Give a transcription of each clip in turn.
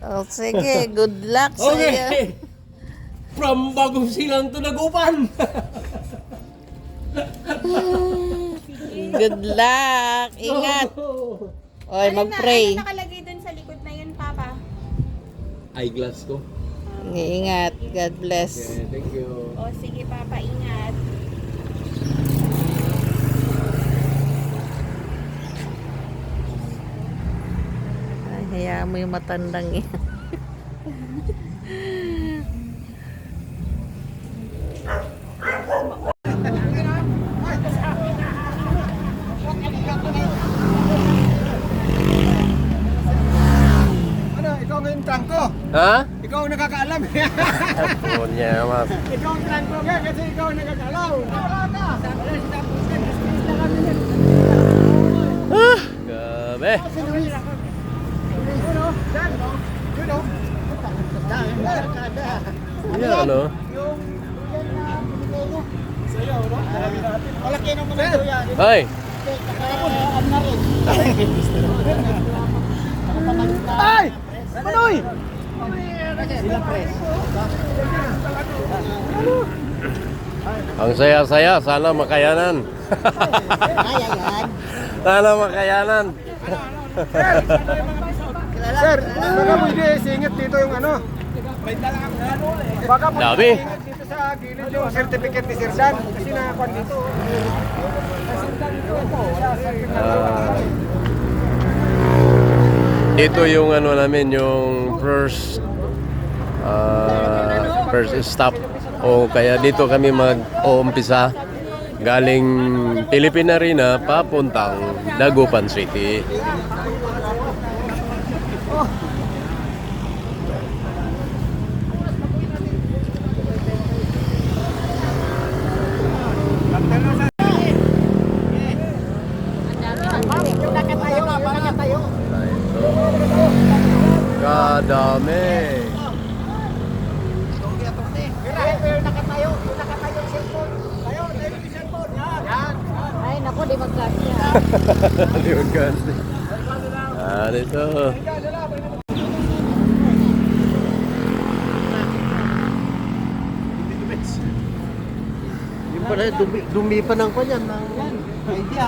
Oh, sige, good luck sa iyo. Okay. From Bagong Silang to Dagupan. Good luck. Ingat. Oy, mag-pray. Ano nakalagay dun sa likod na yun, Papa? Eyeglass ko. Ingat. God bless. Okay, thank you. O, sige, Papa, ingat. Ay, hayaan mo yung matandang yan. Ano, ikaw ngayon trangko? Ha? Ikaw ang nakakaalam. Punya, mas. Ikaw ang trangko nga kasi ikaw ang nakakaalam. Wala ka. Gabi. Iya, ano? Malaki ng mga yan. Ay. Ay! Manoy! Ang saya-saya, sana makayanan. Sana makayanan. Sir, baka pwede singit dito yung ano? Baka pwede Dami. singit dito sa gilid yung certificate ni Sir Dan. Kasi nakakuan dito. Ito yung ano namin, yung first stop. O kaya dito kami mag-uumpisa galing Pilipina Arena papuntang Dagupan City. Kadami. Ay, naku, di magkasya. Di magkano. Dito. Yung pala, dumi pa ng kanyan. Idea.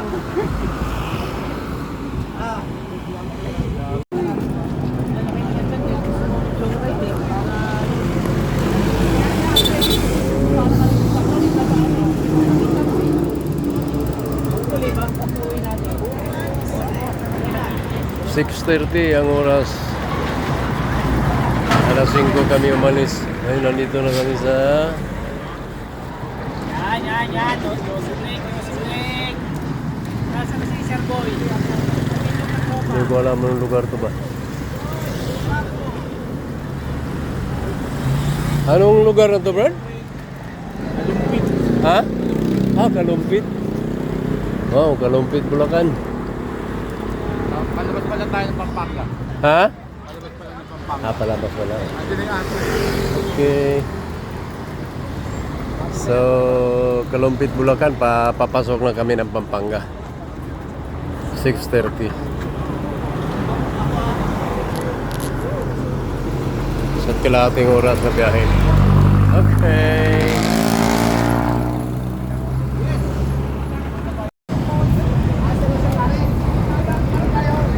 6:30 ang oras. Alas 5 kami umalis. Ngayon nandito na kami sa Yan. Sulik. Nasa na si Sir Boy? Hindi ko alam anong lugar to ba. Anong lugar na to, Brad? Kalumpit. Ha? Kalumpit. Wow, Kalumpit, Bulacan. Palabas pala tayo ng Pampanga. Ha? Palabas pala ng Pampanga. Palabas wala. Andiyan yung aso. Okay. So, Kalumpit, Bulacan, papasok na kami ng Pampanga. 6:30. Sa kalahating oras na biyahe. Okay.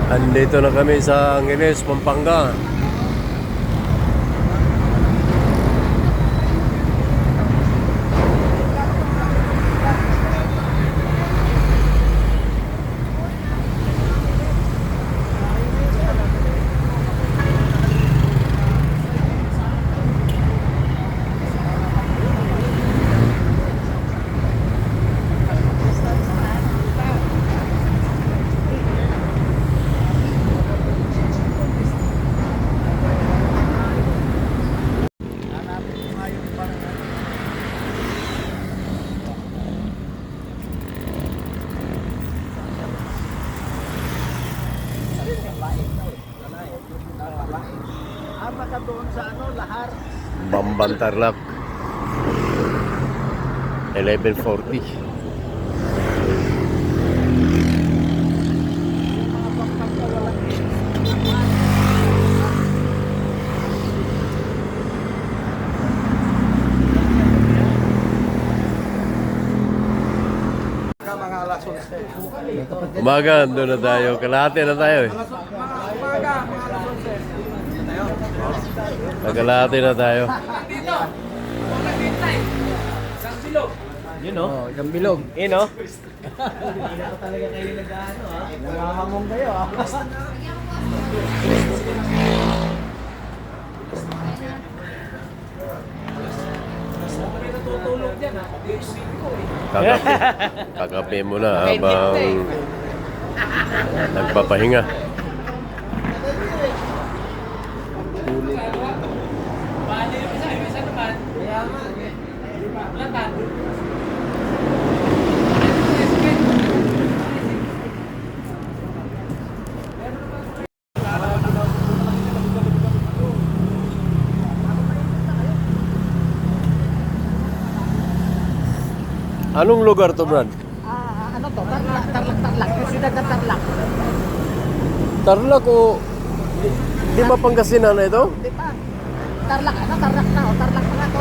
Andito na kami sa Angeles, Pampanga. Bamban Tarlac 11:40. Umaga, doon na tayo. Kalahati na tayo eh. Kalahati na tayo. Yun, no? Isang bilog. Yun, no? Nangahamong kayo ah. Kakape. Kakape mo na habang nagpapahinga. Anong lugar to, Brad? Ano to? Tarlac. Sida ka Tarlac. Tarlac o... Di ba Pangasinan na ito? Di pa. Tarlac na. Tarlac na nga to.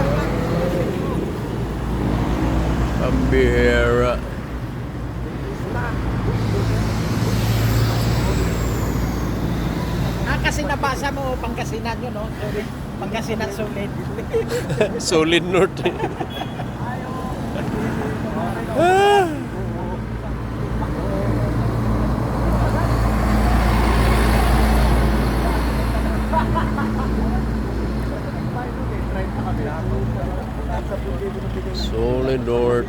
Pambihira. Kasi nabasa mo Pangasinan yun, no? Pangasinan solid. Solid North. Solid North.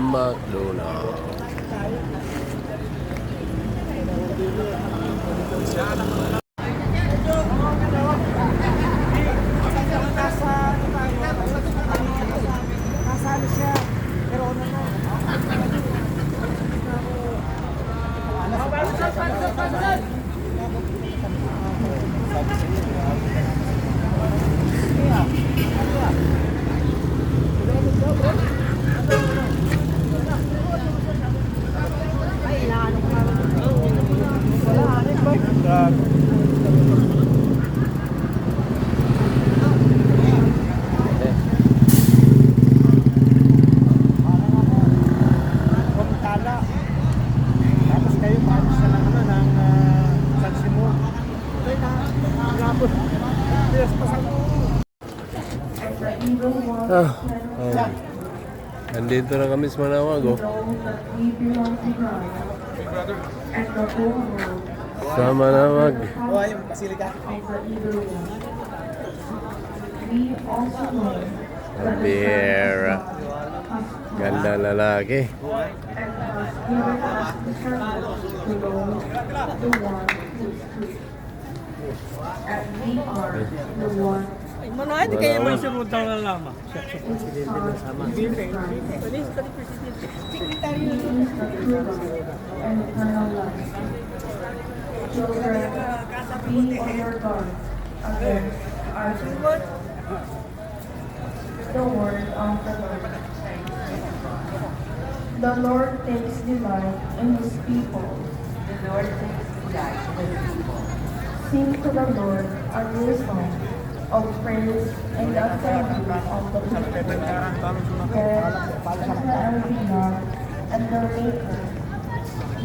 McDonald's. Tapos kayo paano sa lang ano ng San Simon. Gabon. Yes, pasang Nandito na kami sa Manawag, oh. Sa Manawag. oh, yung Basilica. Pambihira. Ganda lalaki. Mana di kayo may sunod daw na lama. The word of the Lord. The Lord takes delight in his people. The Lord takes delight in his people. Sing to the Lord a new song of praise in the assembly of the people. Yes, and the arena and the maker.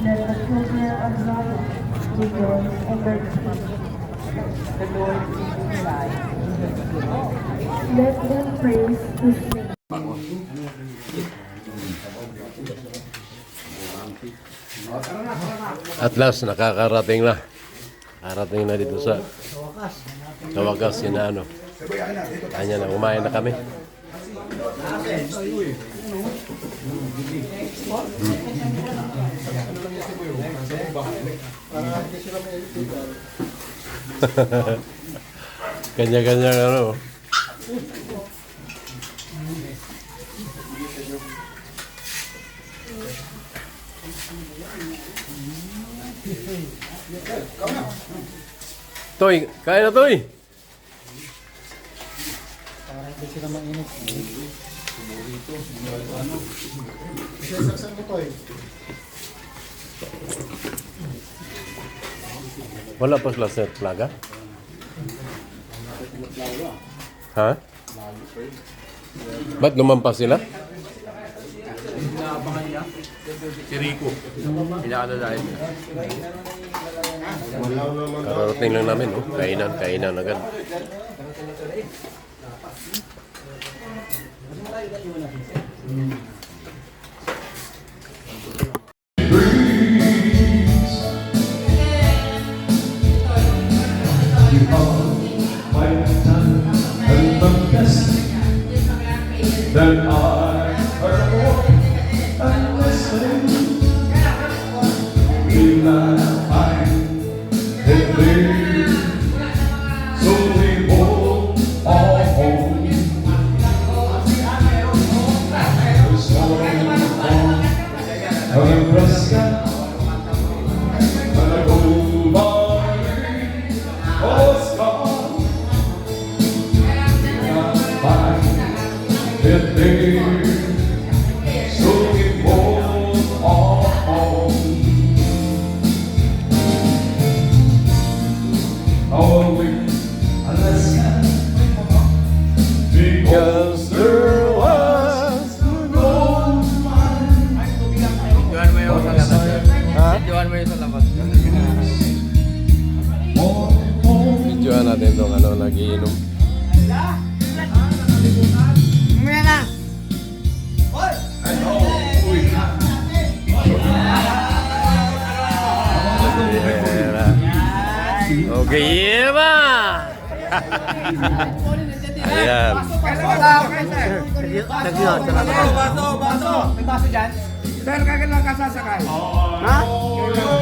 Let the children of Zion rejoice in their king. The Lord takes delight in his people. Let them praise his name. At last, nakakarating na. Karating na dito sa wakas yun na ano. Kanya na, kumain na kami. Kanya-kanya ano. Toy, kain na Toy. Wala pa sila set plaga? Ha? Ba't lumampas sila? Si Rico. Pinakadalain. Kararating lang namin, oh. Kainan agad. That I heard and listened, will I find it there? So we walk all home. The storm of Nebraska, and the gold barley was gone. I find it there, so we walk all home. All week, Alaska, because there was no one. Diyan mo yung sa labas. Diyan mo yung sa labas. Videoan natin itong ano, nagiinom. Okay, Eva! Ayan. Sir, kagad lang kasasakay. Ha?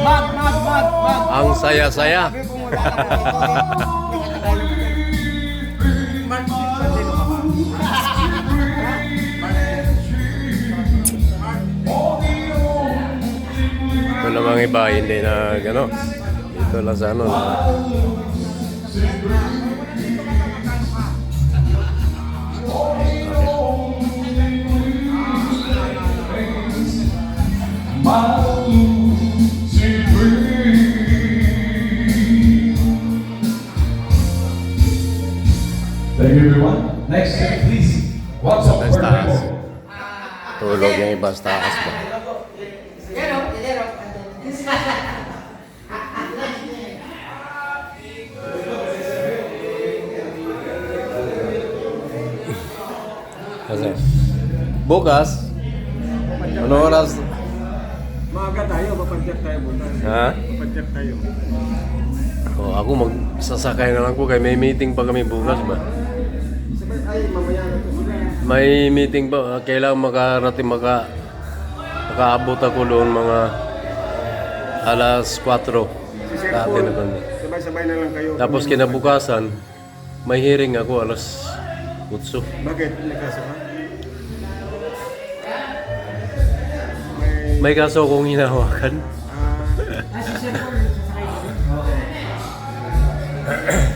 Mag. Ang saya-saya. Ito namang iba, hindi na gano. Ito lang sa ano. Thank you, everyone. Next step, please. What's up, Sa taas. people? Tulog yung iba sa taas ba? Kasi, bukas, ano oras? Maaga tayo, papadyak tayo bukas. Ha? Papadyak tayo. Oh, ako magsasakay na lang po kay may meeting pa kami bukas ba? Ay, mamaya na ito. May meeting ba? Kailangan makaabot ako doon mga alas 4. Dati na kami. Sabay-sabay na lang kayo. Tapos kinabukasan, may hearing ako alas 8. Bakit? Nagkaso ka? May kaso akong hinahawakan. Ah,